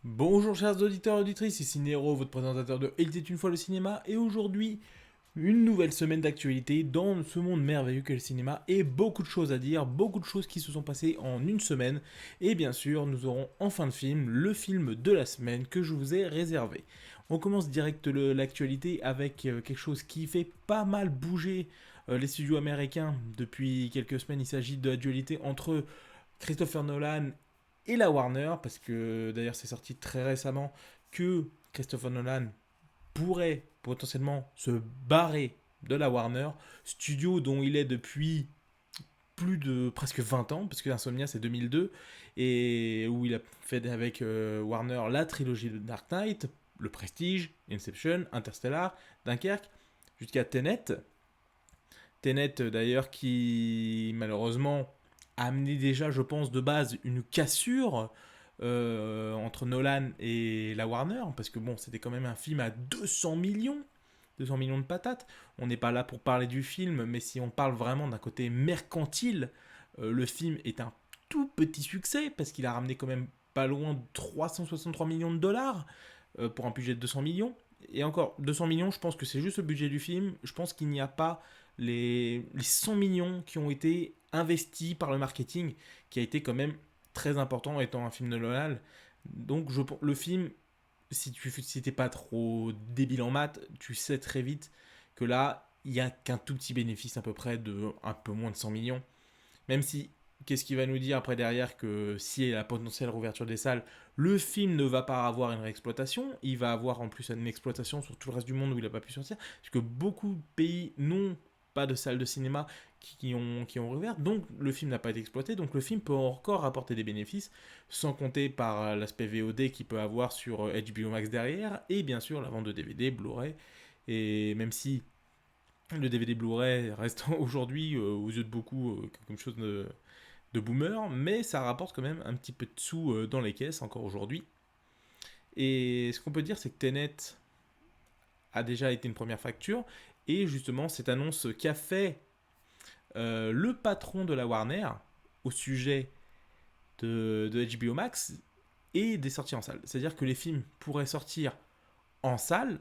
Bonjour chers auditeurs et auditrices, ici Nero, votre présentateur de Il était une fois le cinéma, et aujourd'hui, une nouvelle semaine d'actualité dans ce monde merveilleux qu'est le cinéma, et beaucoup de choses à dire, beaucoup de choses qui se sont passées en une semaine, et bien sûr, nous aurons en fin de film le film de la semaine que je vous ai réservé. On commence direct l'actualité avec quelque chose qui fait pas mal bouger les studios américains depuis quelques semaines. Il s'agit de la dualité entre Christopher Nolan et la Warner, parce que d'ailleurs c'est sorti très récemment que Christopher Nolan pourrait potentiellement se barrer de la Warner, studio dont il est depuis plus de presque 20 ans, parce que Insomnia c'est 2002, et où il a fait avec Warner la trilogie de Dark Knight, Le Prestige, Inception, Interstellar, Dunkerque, jusqu'à Tenet. Tenet d'ailleurs qui malheureusement a amené déjà, je pense, de base une cassure entre Nolan et la Warner, parce que bon, c'était quand même un film à 200 millions de patates. On n'est pas là pour parler du film, mais si on parle vraiment d'un côté mercantile, le film est un tout petit succès, parce qu'il a ramené quand même pas loin de 363 millions de dollars pour un budget de 200 millions. Et encore, 200 millions, je pense que c'est juste le budget du film. Je pense qu'il n'y a pas les 100 millions qui ont été investis par le marketing, qui a été quand même très important étant un film de Nolan. Donc le film, si t'es pas trop débile en maths, tu sais très vite que là, il n'y a qu'un tout petit bénéfice à peu près de un peu moins de 100 millions. Même si, qu'est-ce qu'il va nous dire après derrière que si il y a la potentielle rouverture des salles, le film ne va pas avoir une réexploitation, il va avoir en plus une exploitation sur tout le reste du monde où il n'a pas pu sortir, parce que beaucoup de pays n'ont pas de salles de cinéma qui ont rouvert, donc le film n'a pas été exploité, donc le film peut encore apporter des bénéfices, sans compter par l'aspect VOD qu'il peut avoir sur HBO Max derrière, et bien sûr la vente de DVD, Blu-ray, et même si le DVD Blu-ray reste aujourd'hui, aux yeux de beaucoup, quelque chose de boomer, mais ça rapporte quand même un petit peu de sous dans les caisses encore aujourd'hui. Et ce qu'on peut dire, c'est que Tenet a déjà été une première facture, et justement, cette annonce qu'a fait le patron de la Warner au sujet de HBO Max et des sorties en salle. C'est-à-dire que les films pourraient sortir en salle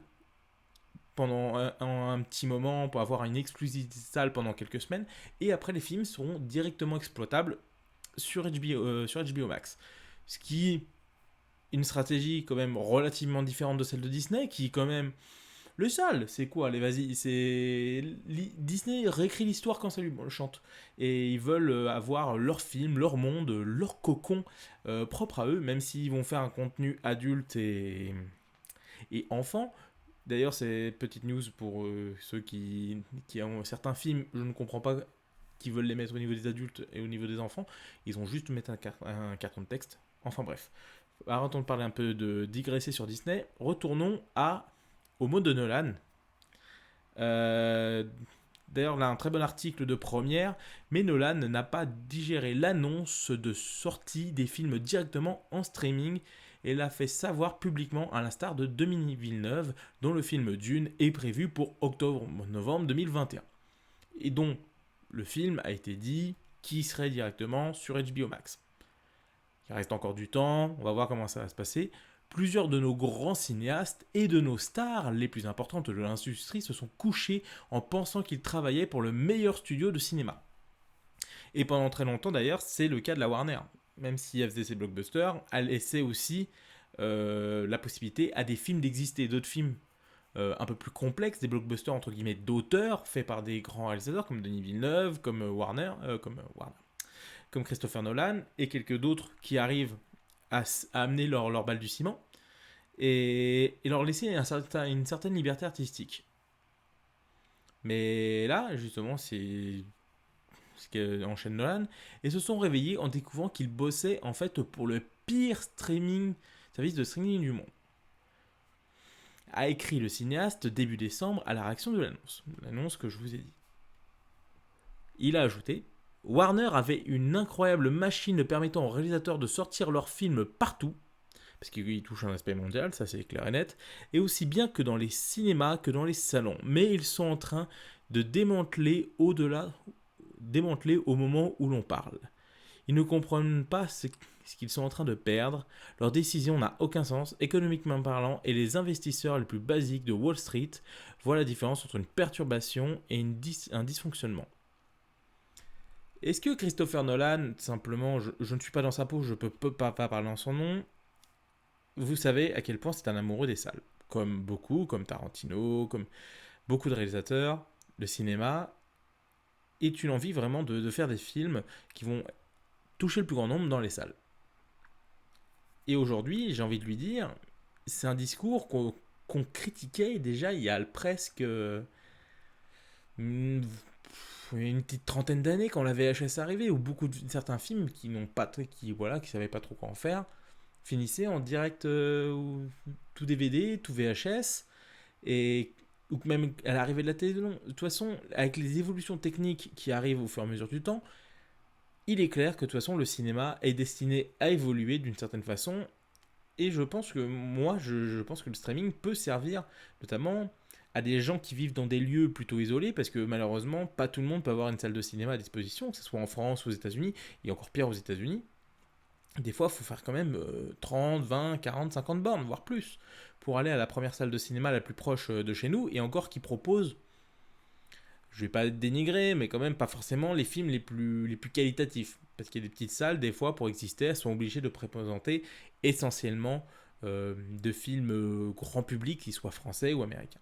pendant un petit moment pour avoir une exclusivité salle pendant quelques semaines, et après les films seront directement exploitables sur HBO Max. Ce qui est une stratégie quand même relativement différente de celle de Disney, qui quand même... Le sale, c'est quoi? Allez, vas-y, c'est... Disney réécrit l'histoire quand ça lui chante. Et ils veulent avoir leur film, leur monde, leur cocon propre à eux, même s'ils vont faire un contenu adulte et enfant. D'ailleurs, c'est petite news pour ceux qui ont certains films, je ne comprends pas, qui veulent les mettre au niveau des adultes et au niveau des enfants. Ils ont juste mettre un carton de texte. Enfin bref. Arrêtons de parler un peu de digresser sur Disney. Retournons au mot de Nolan. Euh, D'ailleurs, là, un très bon article de première, mais Nolan n'a pas digéré l'annonce de sortie des films directement en streaming et l'a fait savoir publiquement à l'instar de Denis Villeneuve, dont le film Dune est prévu pour octobre-novembre 2021. Et dont le film a été dit qui serait directement sur HBO Max. Il reste encore du temps, on va voir comment ça va se passer. Plusieurs de nos grands cinéastes et de nos stars les plus importantes de l'industrie se sont couchés en pensant qu'ils travaillaient pour le meilleur studio de cinéma. Et pendant très longtemps d'ailleurs, c'est le cas de la Warner. Même si elle faisait ses blockbusters, elle laissait aussi la possibilité à des films d'exister. D'autres films un peu plus complexes, des blockbusters entre guillemets d'auteurs, faits par des grands réalisateurs comme Denis Villeneuve, comme comme Christopher Nolan, et quelques d'autres qui arrivent à amener leur balle du ciment et leur laisser une certaine liberté artistique. Mais là, justement, c'est ce qu'enchaîne Nolan, et se sont réveillés en découvrant qu'ils bossaient en fait pour le pire service de streaming du monde. A écrit le cinéaste début décembre à la réaction de l'annonce que je vous ai dit. Il a ajouté: Warner avait une incroyable machine permettant aux réalisateurs de sortir leurs films partout, parce qu'il touche un aspect mondial, ça c'est clair et net, et aussi bien que dans les cinémas que dans les salons. Mais ils sont en train de démanteler au moment où l'on parle. Ils ne comprennent pas ce qu'ils sont en train de perdre. Leur décision n'a aucun sens, économiquement parlant, et les investisseurs les plus basiques de Wall Street voient la différence entre une perturbation et un dysfonctionnement. Est-ce que Christopher Nolan, simplement, je ne suis pas dans sa peau, je ne peux pas parler en son nom, vous savez à quel point c'est un amoureux des salles. Comme Tarantino, comme beaucoup de réalisateurs, le cinéma est une envie vraiment de faire des films qui vont toucher le plus grand nombre dans les salles. Et aujourd'hui, j'ai envie de lui dire, c'est un discours qu'on critiquait déjà il y a presque une petite trentaine d'années quand la VHS arrivait, où certains films qui savaient pas trop quoi en faire, finissaient en direct ou tout DVD, tout VHS, et ou même à l'arrivée de la télé. De toute façon, avec les évolutions techniques qui arrivent au fur et à mesure du temps, il est clair que de toute façon le cinéma est destiné à évoluer d'une certaine façon, et je pense que je pense que le streaming peut servir notamment à des gens qui vivent dans des lieux plutôt isolés, parce que malheureusement pas tout le monde peut avoir une salle de cinéma à disposition, que ce soit en France ou aux États-Unis, et encore pire aux États-Unis. Des fois, il faut faire quand même 30, 20, 40, 50 bornes, voire plus, pour aller à la première salle de cinéma la plus proche de chez nous, et encore qui propose, je vais pas dénigrer, mais quand même pas forcément les films les plus qualitatifs. Parce qu'il y a des petites salles, des fois, pour exister, elles sont obligées de présenter essentiellement de films grand public, qu'ils soient français ou américains.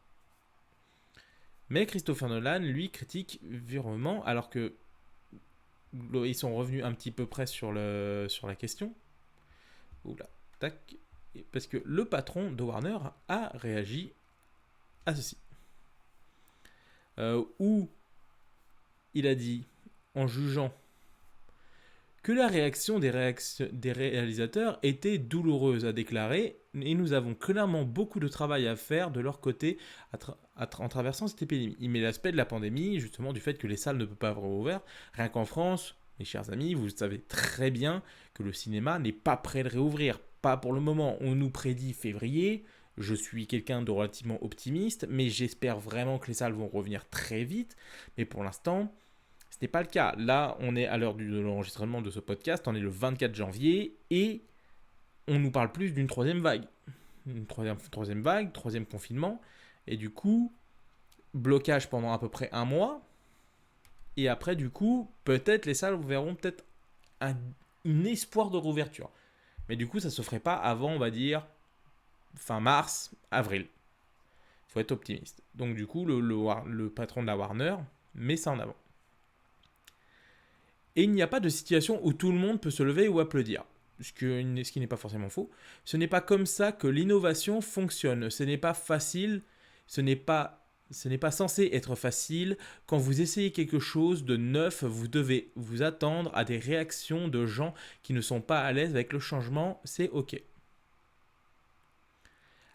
Mais Christopher Nolan, lui, critique virement, alors que ils sont revenus un petit peu près sur la question. Oula, tac. Parce que le patron de Warner a réagi à ceci. Où il a dit, en jugeant que la réaction des réalisateurs était douloureuse, a déclaré, et nous avons clairement beaucoup de travail à faire de leur côté en traversant cette épidémie. Il met l'aspect de la pandémie, justement du fait que les salles ne peuvent pas avoir ouvert. Rien qu'en France, mes chers amis, vous savez très bien que le cinéma n'est pas prêt de réouvrir. Pas pour le moment. On nous prédit février. Je suis quelqu'un de relativement optimiste, mais j'espère vraiment que les salles vont revenir très vite. Mais pour l'instant, ce n'est pas le cas. Là, on est à l'heure de l'enregistrement de ce podcast, on est le 24 janvier et on nous parle plus d'une troisième vague. Une troisième vague, troisième confinement. Et du coup, blocage pendant à peu près un mois. Et après, du coup, peut-être les salles verront peut-être un espoir de réouverture. Mais du coup, ça ne se ferait pas avant, on va dire, fin mars, avril. Il faut être optimiste. Donc du coup, le patron de la Warner met ça en avant. Et il n'y a pas de situation où tout le monde peut se lever ou applaudir. Ce qui n'est pas forcément faux. Ce n'est pas comme ça que l'innovation fonctionne. Ce n'est pas facile. Ce n'est pas censé être facile. Quand vous essayez quelque chose de neuf, vous devez vous attendre à des réactions de gens qui ne sont pas à l'aise avec le changement. C'est OK.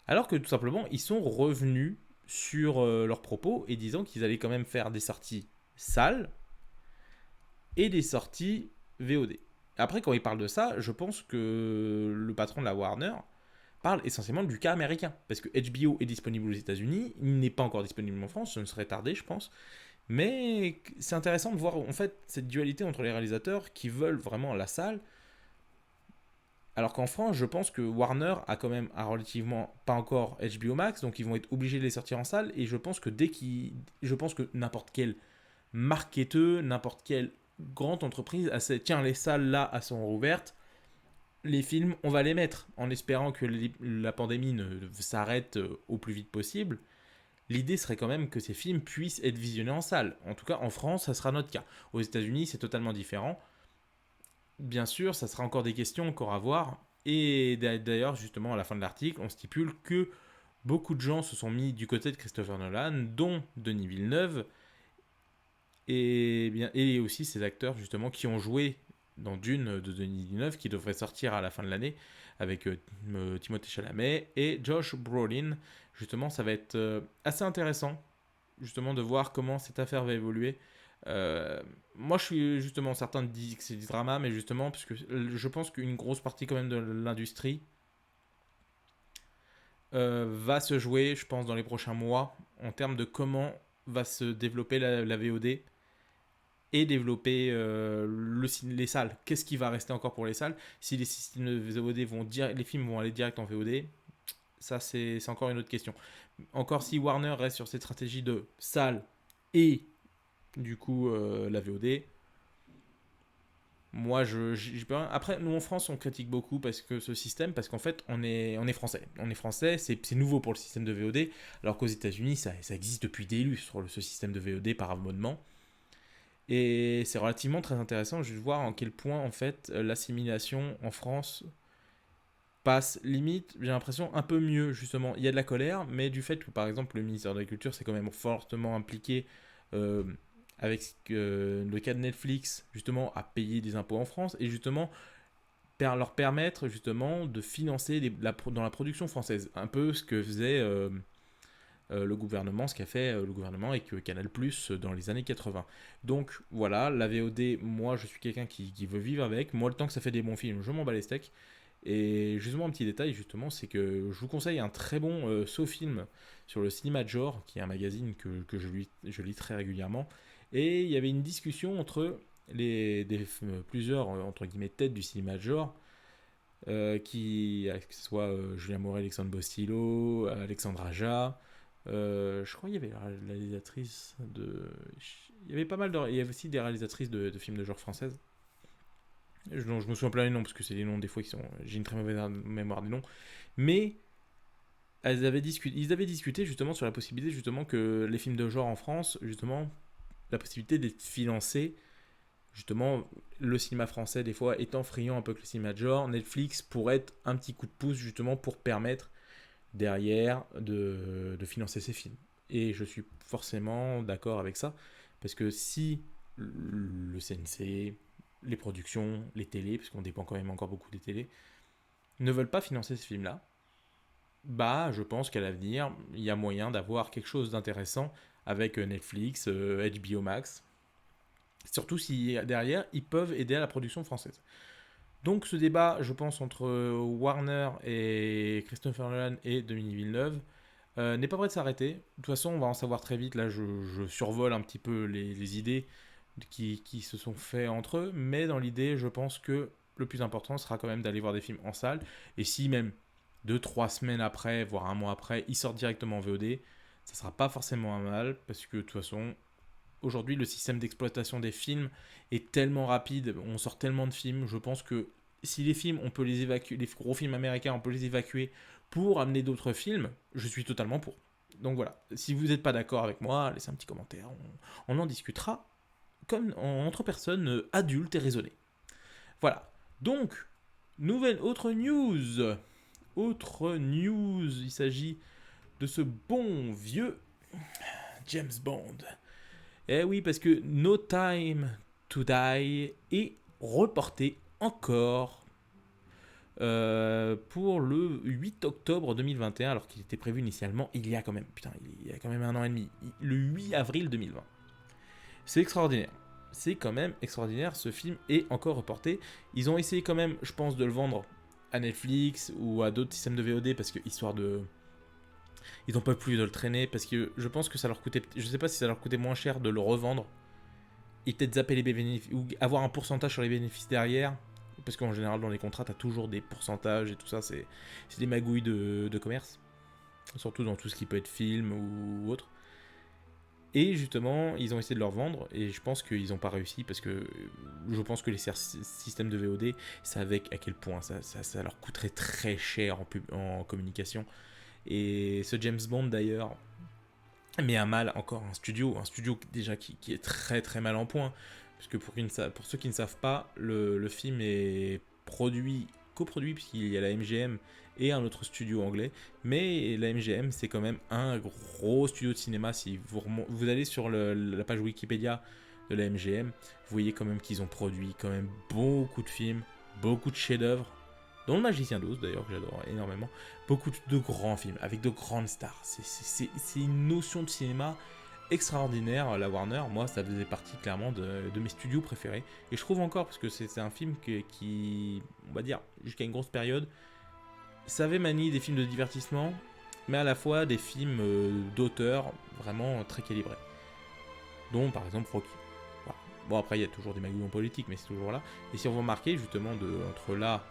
Alors que tout simplement, ils sont revenus sur leurs propos et disant qu'ils allaient quand même faire des sorties sales et des sorties VOD. Après, quand il parle de ça, je pense que le patron de la Warner parle essentiellement du cas américain. Parce que HBO est disponible aux États-Unis, il n'est pas encore disponible en France, ce ne serait tardé, je pense. Mais c'est intéressant de voir en fait cette dualité entre les réalisateurs qui veulent vraiment la salle. Alors qu'en France, je pense que Warner a quand même relativement pas encore HBO Max, donc ils vont être obligés de les sortir en salle. Et je pense que je pense que n'importe quel marketeur, n'importe quelle grande entreprise a cette, tiens, les salles là, elles sont rouvertes, les films, on va les mettre, en espérant que la pandémie s'arrête au plus vite possible. L'idée serait quand même que ces films puissent être visionnés en salle. En tout cas, en France, ça sera notre cas. Aux États-Unis, c'est totalement différent. Bien sûr, ça sera encore des questions encore à voir. Et d'ailleurs, justement, à la fin de l'article, on stipule que beaucoup de gens se sont mis du côté de Christopher Nolan, dont Denis Villeneuve, et aussi ces acteurs, justement, qui ont joué dans Dune de Denis Villeneuve, qui devrait sortir à la fin de l'année, avec Timothée Chalamet et Josh Brolin. Justement, ça va être assez intéressant, justement, de voir comment cette affaire va évoluer. Moi, je suis justement certain de dire que c'est du drama, mais justement, parce que je pense qu'une grosse partie quand même de l'industrie va se jouer, je pense, dans les prochains mois, en termes de comment va se développer la VOD. et développer les salles. Qu'est-ce qui va rester encore pour les salles? Si les systèmes de VOD les films vont aller direct en VOD, ça c'est encore une autre question. Encore si Warner reste sur cette stratégie de salle et du coup la VOD, moi j'ai pas. Après, nous en France, on critique beaucoup parce que ce système, parce qu'en fait, on est français. On est français, c'est nouveau pour le système de VOD, alors qu'aux États-Unis, ça existe depuis des lustres, ce système de VOD par abonnement. Et c'est relativement très intéressant juste de voir en quel point, en fait, l'assimilation en France passe limite, j'ai l'impression, un peu mieux, justement. Il y a de la colère, mais du fait que, par exemple, le ministère de la Culture s'est quand même fortement impliqué euh, avec le cas de Netflix, justement, à payer des impôts en France, et justement, leur permettre, justement, de financer dans la production française. Un peu ce que faisait le gouvernement, ce qu'a fait le gouvernement avec Canal+, dans les années 80. Donc, voilà, la VOD, moi, je suis quelqu'un qui veut vivre avec. Moi, le temps que ça fait des bons films, je m'en bats les steaks. Et justement, un petit détail, justement, c'est que je vous conseille un très bon film sur le Cinéma de Genre, qui est un magazine que je lis très régulièrement. Et il y avait une discussion entre plusieurs, entre guillemets, têtes du cinéma de genre, que ce soit Julien Morel, Alexandre Bostillo, Alexandre Aja. Je crois qu'il y avait la réalisatrice de. Il y avait pas mal de. Il y avait aussi des réalisatrices de films de genre françaises. Je me souviens plein des noms parce que c'est des noms des fois qui sont. J'ai une très mauvaise mémoire des noms. Mais ils avaient discuté justement sur la possibilité justement que les films de genre en France, justement, la possibilité d'être financés, justement, le cinéma français des fois étant friand un peu que le cinéma de genre, Netflix pourrait être un petit coup de pouce justement pour permettre derrière de financer ces films. Et je suis forcément d'accord avec ça parce que si le CNC, les productions, les télés, parce qu'on dépend quand même encore beaucoup des télés, ne veulent pas financer ce film-là, bah je pense qu'à l'avenir, il y a moyen d'avoir quelque chose d'intéressant avec Netflix, HBO Max, surtout si derrière, ils peuvent aider à la production française. Donc ce débat, je pense, entre Warner et Christopher Nolan et Denis Villeneuve n'est pas prêt de s'arrêter. De toute façon, on va en savoir très vite. Là, je survole un petit peu les idées qui se sont faits entre eux, mais dans l'idée, je pense que le plus important sera quand même d'aller voir des films en salle. Et si même 2-3 semaines après, voire un mois après, ils sortent directement en VOD, ça sera pas forcément un mal, parce que de toute façon, aujourd'hui, le système d'exploitation des films est tellement rapide, on sort tellement de films, je pense que si les films, on peut les évacuer, les gros films américains, on peut les évacuer pour amener d'autres films, je suis totalement pour. Donc voilà, si vous n'êtes pas d'accord avec moi, laissez un petit commentaire, on en discutera comme entre personnes adultes et raisonnées. Voilà, donc, autre news, il s'agit de ce bon vieux James Bond. Eh oui, parce que No Time to Die est reporté encore pour le 8 octobre 2021, alors qu'il était prévu initialement il y a quand même, un an et demi, le 8 avril 2020. C'est extraordinaire. C'est quand même extraordinaire, ce film est encore reporté. Ils ont essayé quand même, je pense, de le vendre à Netflix ou à d'autres systèmes de VOD parce que histoire de... Ils n'ont pas plus de le traîner parce que je pense que ça leur coûtait... Je sais pas si ça leur coûtait moins cher de le revendre et peut-être zapper les bénéfices ou avoir un pourcentage sur les bénéfices derrière. Parce qu'en général, dans les contrats, tu as toujours des pourcentages et tout ça. C'est des magouilles de commerce. Surtout dans tout ce qui peut être film ou autre. Et justement, ils ont essayé de leur vendre et je pense qu'ils n'ont pas réussi parce que je pense que les systèmes de VOD savaient à quel point ça leur coûterait très cher en communication. Et ce James Bond d'ailleurs met à mal encore un studio déjà qui est très très mal en point. Parce que pour ceux qui ne savent pas, le film est coproduit puisqu'il y a la MGM et un autre studio anglais. Mais la MGM, c'est quand même un gros studio de cinéma. Si vous allez sur la page Wikipédia de la MGM, vous voyez quand même qu'ils ont produit quand même beaucoup de films, beaucoup de chefs-d'œuvre, dont Le Magicien d'Oz d'ailleurs, que j'adore énormément. Beaucoup de grands films avec de grandes stars. C'est une notion de cinéma extraordinaire, la Warner. Moi, ça faisait partie clairement de mes studios préférés. Et je trouve encore, parce que c'est un film qui, on va dire, jusqu'à une grosse période, savait manier des films de divertissement, mais à la fois des films d'auteur vraiment très calibrés. Dont par exemple Rocky. Voilà. Bon, après, il y a toujours des magouillons politiques, mais c'est toujours là. Et si on remarquait, justement, entre là,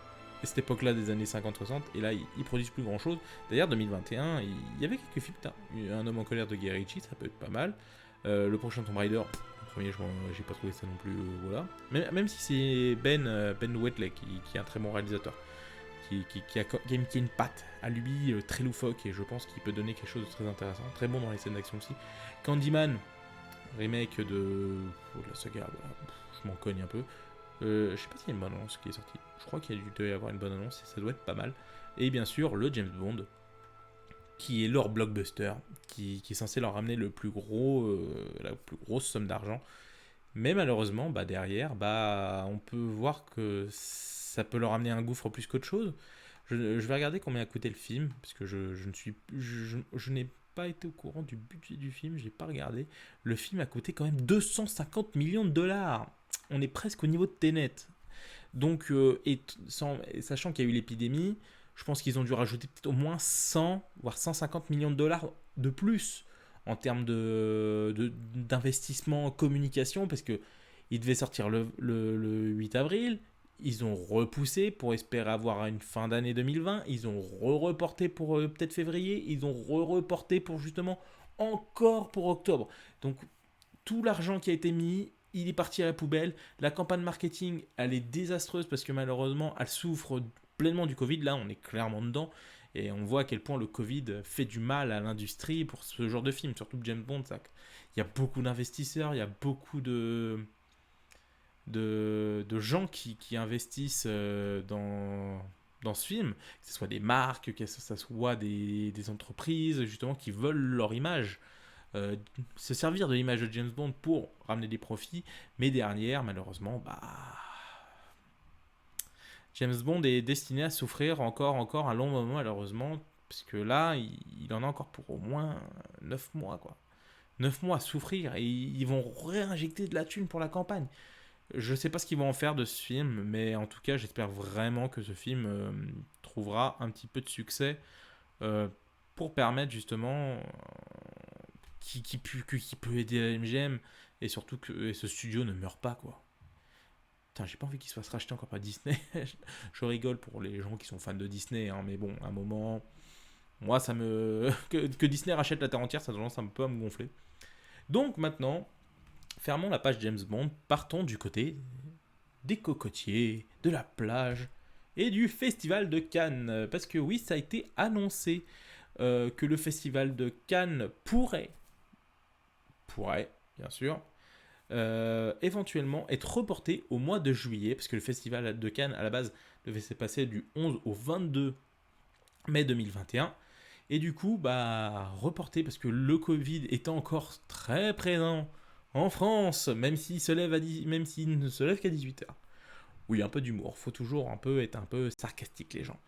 cette époque-là des années 50-60, et là, ils produisent plus grand-chose. D'ailleurs, 2021, il y avait quelques films. Un homme en colère de Guy Ritchie, ça peut être pas mal. Le prochain Tomb Raider, le premier, j'ai pas trouvé ça non plus, voilà. Même si c'est Ben Wheatley, qui est un très bon réalisateur, qui a une patte à lui très loufoque, et je pense qu'il peut donner quelque chose de très intéressant. Très bon dans les scènes d'action aussi. Candyman, remake de la saga, voilà, je m'en cogne un peu. Je sais pas s'il y a une bonne annonce qui est sortie. Je crois qu'il doit y avoir une bonne annonce et ça doit être pas mal. Et bien sûr, le James Bond, qui est leur blockbuster, qui est censé leur ramener la plus grosse somme d'argent. Mais malheureusement, derrière, on peut voir que ça peut leur amener un gouffre plus qu'autre chose. Je vais regarder combien a coûté le film, parce que je n'ai pas été au courant du budget du film, je n'ai pas regardé. Le film a coûté quand même 250 millions de dollars. On est presque au niveau de Tenet. Donc, sachant qu'il y a eu l'épidémie, je pense qu'ils ont dû rajouter peut-être au moins 100, voire 150 millions de dollars de plus en termes d'investissement en communication, parce que il devait sortir le 8 avril, ils ont repoussé pour espérer avoir une fin d'année 2020, ils ont reporté pour peut-être février, ils ont reporté pour justement encore pour octobre. Donc tout l'argent qui a été mis, il est parti à la poubelle. La campagne marketing, elle est désastreuse parce que malheureusement, elle souffre pleinement du Covid. Là, on est clairement dedans. Et on voit à quel point le Covid fait du mal à l'industrie pour ce genre de film, surtout James Bond. Il y a beaucoup d'investisseurs, il y a beaucoup de gens qui investissent dans ce film, que ce soit des marques, que ce soit des entreprises justement qui veulent leur image. Se servir de l'image de James Bond pour ramener des profits, mais derrière, malheureusement, James Bond est destiné à souffrir encore un long moment, malheureusement, parce que là, il en a encore pour au moins 9 mois, quoi. 9 mois à souffrir, et ils vont réinjecter de la thune pour la campagne. Je sais pas ce qu'ils vont en faire de ce film, mais en tout cas, j'espère vraiment que ce film trouvera un petit peu de succès euh, pour permettre justement qui peut aider la MGM et surtout que ce studio ne meurt pas, quoi. Putain, j'ai pas envie qu'il se fasse racheter encore par Disney. Je rigole pour les gens qui sont fans de Disney, hein, mais bon, à un moment, moi ça me que Disney rachète la terre entière, ça a tendance un peu à me gonfler. Donc maintenant, fermons la page James Bond, partons du côté des cocotiers, de la plage et du festival de Cannes, parce que oui, ça a été annoncé que le festival de Cannes pourrait, bien sûr, éventuellement être reporté au mois de juillet, parce que le festival de Cannes, à la base, devait se passer du 11 au 22 mai 2021. Et du coup, reporté, parce que le Covid étant encore très présent en France, même s'il ne se lève qu'à 18h. Oui, un peu d'humour, faut toujours être un peu sarcastique les gens.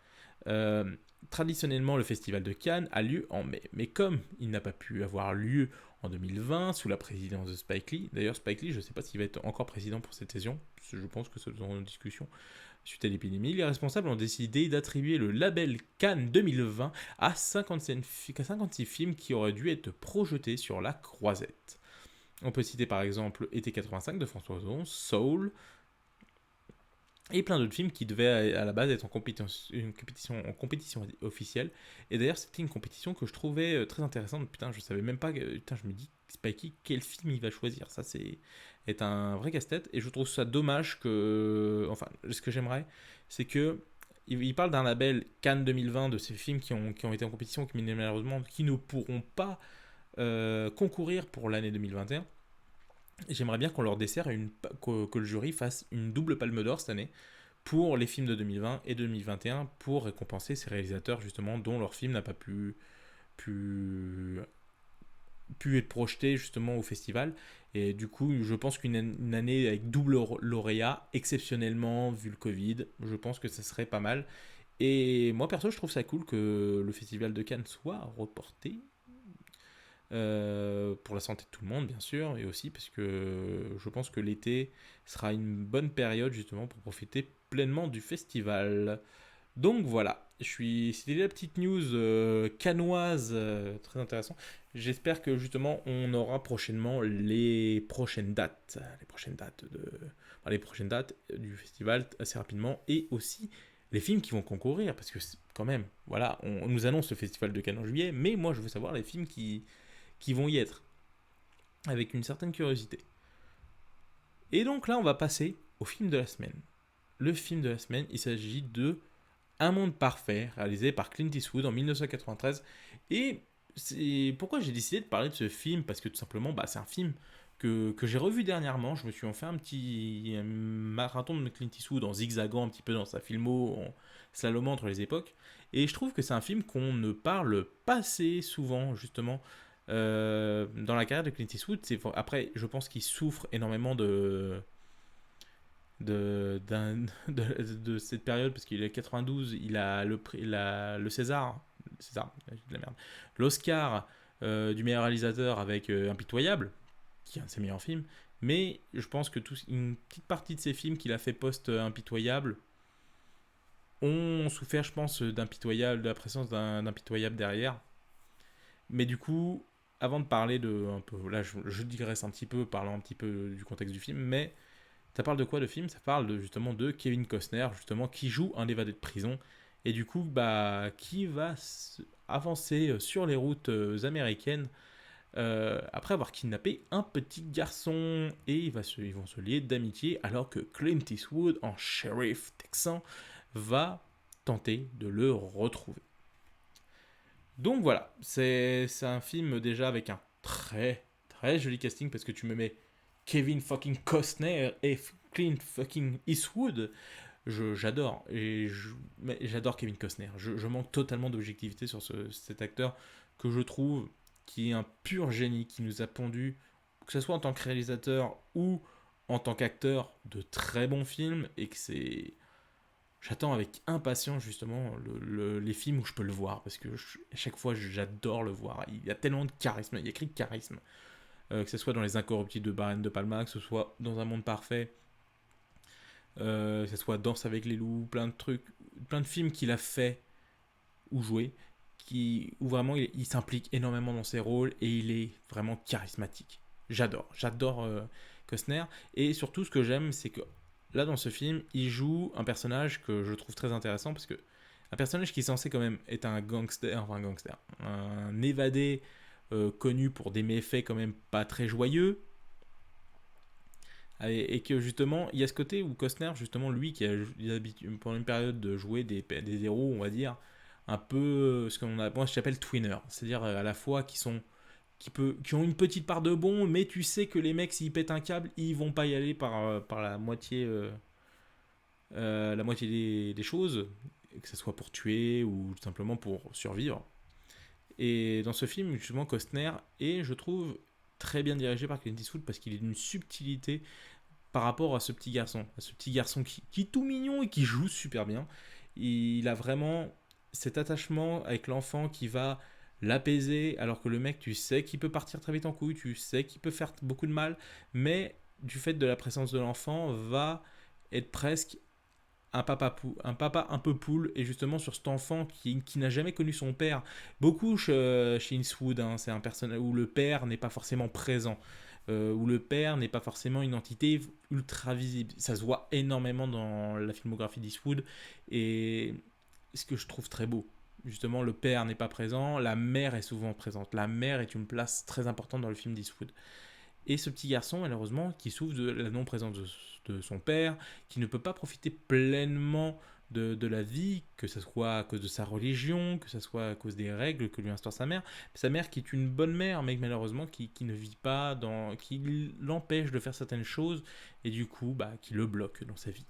Euh, Traditionnellement, le festival de Cannes a lieu en mai, mais comme il n'a pas pu avoir lieu en 2020 sous la présidence de Spike Lee, d'ailleurs Spike Lee, je ne sais pas s'il va être encore président pour cette saison, je pense que c'est dans une discussion suite à l'épidémie, les responsables ont décidé d'attribuer le label Cannes 2020 à 56 films qui auraient dû être projetés sur la croisette. On peut citer par exemple Été 85 de François Ozon, Soul, et plein d'autres films qui devaient à la base être en compétition officielle. Et d'ailleurs, c'était une compétition que je trouvais très intéressante. Putain, je savais même pas. Putain, je me dis, Spikey, quel film il va choisir. Ça, est un vrai casse-tête. Et je trouve ça dommage que. Enfin, ce que j'aimerais, c'est que. Il parle d'un label Cannes 2020 de ces films qui ont été en compétition, qui malheureusement qui ne pourront pas concourir pour l'année 2021. J'aimerais bien qu'on leur dessert que le jury fasse une double palme d'or cette année pour les films de 2020 et 2021 pour récompenser ces réalisateurs justement dont leur film n'a pas pu être projeté justement au festival. Et du coup, je pense qu'une année avec double lauréat, exceptionnellement vu le Covid, je pense que ça serait pas mal. Et moi perso, je trouve ça cool que le festival de Cannes soit reporté. Pour la santé de tout le monde bien sûr, et aussi parce que je pense que l'été sera une bonne période justement pour profiter pleinement du festival. Donc voilà, c'était la petite news canoise très intéressante. J'espère que justement on aura prochainement les prochaines dates du festival assez rapidement et aussi les films qui vont concourir parce que quand même, voilà, on nous annonce le festival de Cannes en juillet, mais moi je veux savoir les films qui vont y être avec une certaine curiosité. Et donc là, on va passer au film de la semaine. Le film de la semaine, il s'agit de Un monde parfait, réalisé par Clint Eastwood en 1993. Et c'est pourquoi j'ai décidé de parler de ce film, parce que tout simplement, c'est un film que j'ai revu dernièrement. Je me suis en fait un petit marathon de Clint Eastwood en zigzagant un petit peu dans sa filmo, en slalomant entre les époques. Et je trouve que c'est un film qu'on ne parle pas assez souvent, justement, dans la carrière de Clint Eastwood. Après, je pense qu'il souffre énormément de cette période parce qu'il est 92, il a le César, de la merde, l'Oscar du meilleur réalisateur avec Impitoyable, qui est un de ses meilleurs films. Mais je pense que une petite partie de ses films qu'il a fait post-Impitoyable ont souffert, je pense, de la présence d'Impitoyable derrière. Mais du coup, avant de parler de un peu, là je digresse un petit peu, parlant un petit peu du contexte du film, mais ça parle de quoi, de film? Ça parle justement de Kevin Costner, justement, qui joue un évadé de prison. Et du coup, qui va avancer sur les routes américaines après avoir kidnappé un petit garçon. Et ils vont se lier d'amitié alors que Clint Eastwood, en shérif texan, va tenter de le retrouver. Donc voilà, c'est un film déjà avec un très très joli casting parce que tu me mets Kevin fucking Costner et Clint fucking Eastwood. J'adore. Mais j'adore Kevin Costner. Je manque totalement d'objectivité sur cet acteur que je trouve qui est un pur génie, qui nous a pondu, que ce soit en tant que réalisateur ou en tant qu'acteur, de très bons films et que c'est. J'attends avec impatience justement les films où je peux le voir parce que à chaque fois j'adore le voir. Il y a tellement de charisme, il y a écrit de charisme. Que ce soit dans Les Incorruptibles de Brian De Palma, que ce soit dans Un monde parfait, que ce soit Danse avec les loups, plein de trucs, plein de films qu'il a fait ou joué, où vraiment il s'implique énormément dans ses rôles et il est vraiment charismatique. J'adore Costner. Et surtout, ce que j'aime, c'est que là, dans ce film, il joue un personnage que je trouve très intéressant parce que un personnage qui est censé quand même être un évadé connu pour des méfaits quand même pas très joyeux. Et que justement, il y a ce côté où Costner, justement, lui, qui a l'habitude pendant une période de jouer des héros, on va dire, un peu ce qu'on a, moi j'appelle twinner, c'est-à-dire à la fois qui ont une petite part de bon, mais tu sais que les mecs, s'ils pètent un câble, ils vont pas y aller par la moitié des choses, que ce soit pour tuer ou tout simplement pour survivre. Et dans ce film, justement, Costner est, je trouve, très bien dirigé par Clint Eastwood parce qu'il est d'une subtilité par rapport à ce petit garçon qui est tout mignon et qui joue super bien. Il a vraiment cet attachement avec l'enfant qui va l'apaiser, alors que le mec, tu sais qu'il peut partir très vite en couille, tu sais qu'il peut faire beaucoup de mal, mais du fait de la présence de l'enfant, va être presque un papa un peu poule, et justement sur cet enfant qui n'a jamais connu son père. Beaucoup chez Eastwood, hein, c'est un personnage où le père n'est pas forcément présent, où le père n'est pas forcément une entité ultra visible. Ça se voit énormément dans la filmographie d'Eastwood, et ce que je trouve très beau. Justement, le père n'est pas présent, la mère est souvent présente. La mère est une place très importante dans le film d'Eastwood. Et ce petit garçon, malheureusement, qui souffre de la non-présence de son père, qui ne peut pas profiter pleinement de la vie, que ce soit à cause de sa religion, que ce soit à cause des règles que lui instaure sa mère. Sa mère qui est une bonne mère, mais malheureusement qui ne vit pas qui l'empêche de faire certaines choses, et du coup, qui le bloque dans sa vie.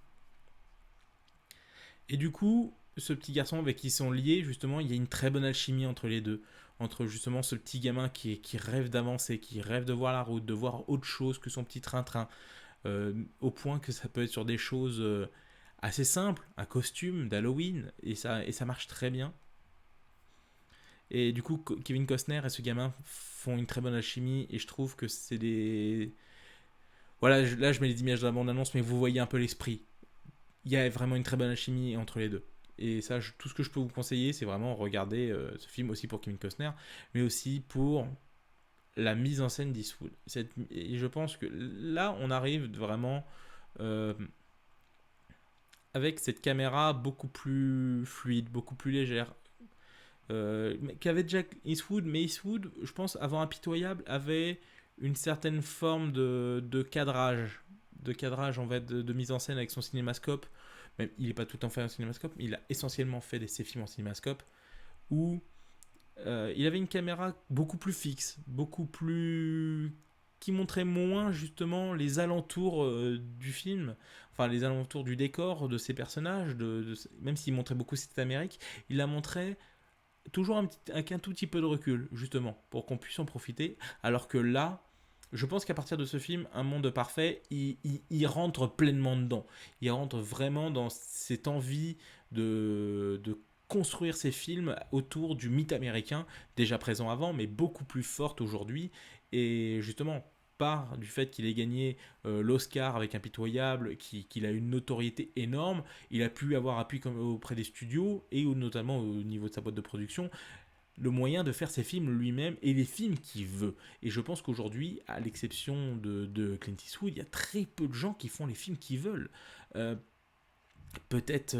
Et du coup, ce petit garçon avec qui ils sont liés, justement, il y a une très bonne alchimie entre les deux. Entre justement ce petit gamin qui rêve d'avancer, qui rêve de voir la route, de voir autre chose que son petit train-train. Au point que ça peut être sur des choses assez simples, un costume d'Halloween, et ça marche très bien. Et du coup, Kevin Costner et ce gamin font une très bonne alchimie, et je trouve que c'est des... Voilà, là je mets les images de la bande-annonce, mais vous voyez un peu l'esprit. Il y a vraiment une très bonne alchimie entre les deux. Et ça, tout ce que je peux vous conseiller, c'est vraiment regarder ce film aussi pour Kevin Costner, mais aussi pour la mise en scène d'Eastwood. Et je pense que là, on arrive vraiment euh, avec cette caméra beaucoup plus fluide, beaucoup plus légère, qu'avait déjà Eastwood, mais Eastwood, je pense, avant Impitoyable, avait une certaine forme de cadrage en fait, de mise en scène avec son cinémascope. Même, il n'est pas tout le temps fait en cinémascope, il a essentiellement fait ses films en cinémascope, où il avait une caméra beaucoup plus fixe, beaucoup plus qui montrait moins justement les alentours du film, enfin les alentours du décor de ses personnages, même s'il montrait beaucoup cette Amérique, il la montrait toujours avec un tout petit peu de recul, justement, pour qu'on puisse en profiter. Alors que là, je pense qu'à partir de ce film, Un monde parfait, il rentre pleinement dedans. Il rentre vraiment dans cette envie de construire ses films autour du mythe américain, déjà présent avant, mais beaucoup plus forte aujourd'hui. Et justement, part du fait qu'il ait gagné l'Oscar avec Impitoyable, qu'il a une notoriété énorme, il a pu avoir appui auprès des studios et notamment au niveau de sa boîte de production, le moyen de faire ses films lui-même et les films qu'il veut. Et je pense qu'aujourd'hui, à l'exception de Clint Eastwood, il y a très peu de gens qui font les films qu'ils veulent. Euh, Peut-être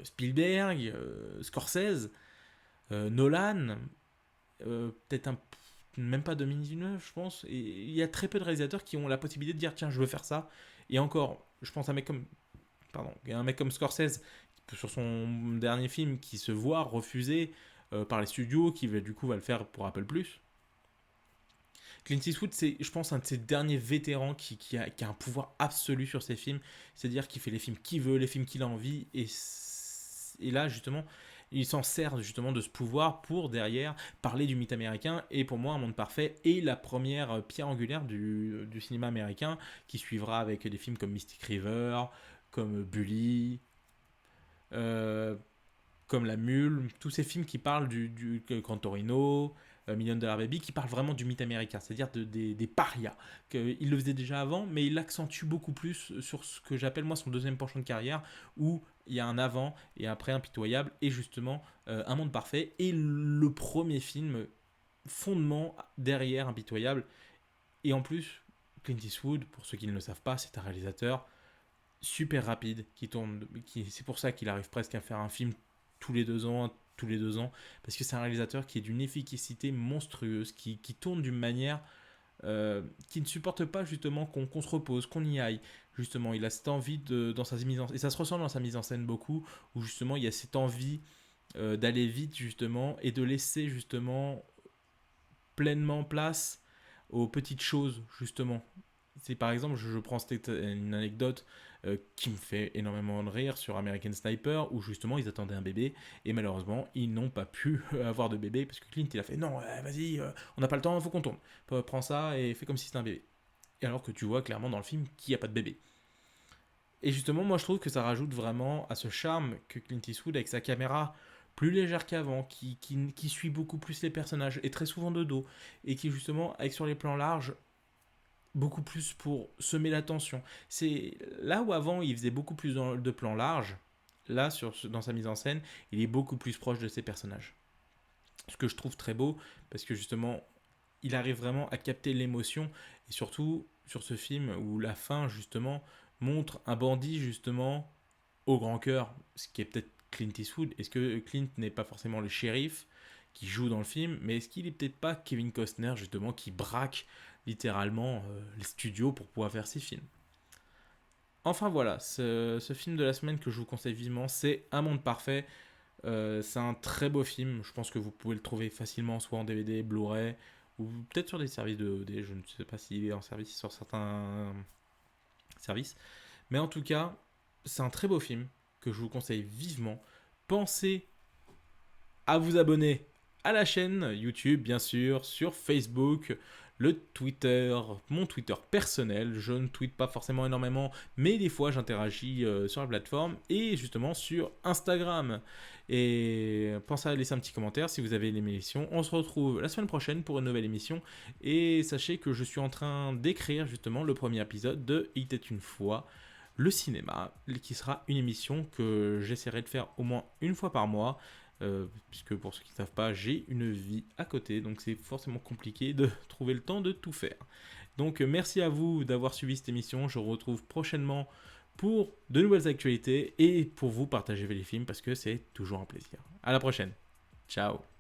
Spielberg, Scorsese, Nolan, peut-être même pas Dominique Villeneuve, je pense. Et il y a très peu de réalisateurs qui ont la possibilité de dire tiens, je veux faire ça. Et encore, je pense à un mec comme Scorsese sur son dernier film qui se voit refuser par les studios qui du coup va le faire pour Apple+. Clint Eastwood, c'est, je pense, un de ces derniers vétérans qui a un pouvoir absolu sur ses films. C'est-à-dire qu'il fait les films qu'il veut, les films qu'il a envie. Et là, justement, il s'en sert justement de ce pouvoir pour, derrière, parler du mythe américain. Et pour moi, Un monde parfait est la première pierre angulaire du cinéma américain, qui suivra avec des films comme Mystic River, comme Bully, euh, comme La Mule, tous ces films qui parlent du Grand Torino, Million Dollar Baby, qui parlent vraiment du mythe américain, c'est-à-dire des parias. Il le faisait déjà avant, mais il l'accentue beaucoup plus sur ce que j'appelle moi son deuxième penchant de carrière, où il y a un avant et après Impitoyable, et justement Un monde parfait, et le premier film fondement derrière Impitoyable. Et en plus, Clint Eastwood, pour ceux qui ne le savent pas, c'est un réalisateur super rapide, c'est pour ça qu'il arrive presque à faire un film tous les 2 ans, parce que c'est un réalisateur qui est d'une efficacité monstrueuse, qui tourne d'une manière qui ne supporte pas justement qu'on se repose, qu'on y aille. Justement, il a cette envie dans sa mise en scène, et ça se ressent dans sa mise en scène beaucoup, où justement il y a cette envie d'aller vite justement, et de laisser justement pleinement place aux petites choses justement. C'est par exemple, je prends une anecdote qui me fait énormément de rire sur American Sniper, où justement ils attendaient un bébé et malheureusement ils n'ont pas pu avoir de bébé parce que Clint il a fait non, vas-y, on n'a pas le temps, il faut qu'on tourne. Prends ça et fais comme si c'était un bébé. Et alors que tu vois clairement dans le film qu'il n'y a pas de bébé. Et justement, moi je trouve que ça rajoute vraiment à ce charme que Clint Eastwood avec sa caméra plus légère qu'avant, qui suit beaucoup plus les personnages et très souvent de dos, et qui justement, avec sur les plans larges, beaucoup plus pour semer l'attention. C'est là où avant il faisait beaucoup plus de plans larges, là dans sa mise en scène, il est beaucoup plus proche de ses personnages. Ce que je trouve très beau, parce que justement, il arrive vraiment à capter l'émotion, et surtout sur ce film où la fin justement montre un bandit justement au grand cœur, ce qui est peut-être Clint Eastwood. Est-ce que Clint n'est pas forcément le shérif qui joue dans le film, mais est-ce qu'il est peut-être pas Kevin Costner justement qui braque littéralement les studios pour pouvoir faire ses films. Enfin voilà, ce film de la semaine que je vous conseille vivement, c'est Un monde parfait. C'est un très beau film, je pense que vous pouvez le trouver facilement soit en DVD, Blu-ray, ou peut-être sur des services de VOD, je ne sais pas s'il est en service sur certains services. Mais en tout cas, c'est un très beau film que je vous conseille vivement. Pensez à vous abonner à la chaîne YouTube, bien sûr, sur Facebook, le Twitter, mon Twitter personnel. Je ne tweete pas forcément énormément, mais des fois j'interagis sur la plateforme et justement sur Instagram. Et pensez à laisser un petit commentaire si vous avez aimé l'émission. On se retrouve la semaine prochaine pour une nouvelle émission. Et sachez que je suis en train d'écrire justement le premier épisode de Il était une fois. le cinéma, qui sera une émission que j'essaierai de faire au moins une fois par mois. Puisque pour ceux qui ne savent pas, j'ai une vie à côté, donc c'est forcément compliqué de trouver le temps de tout faire. Donc merci à vous d'avoir suivi cette émission, je vous retrouve prochainement pour de nouvelles actualités et pour vous partager les films parce que c'est toujours un plaisir. À la prochaine, ciao.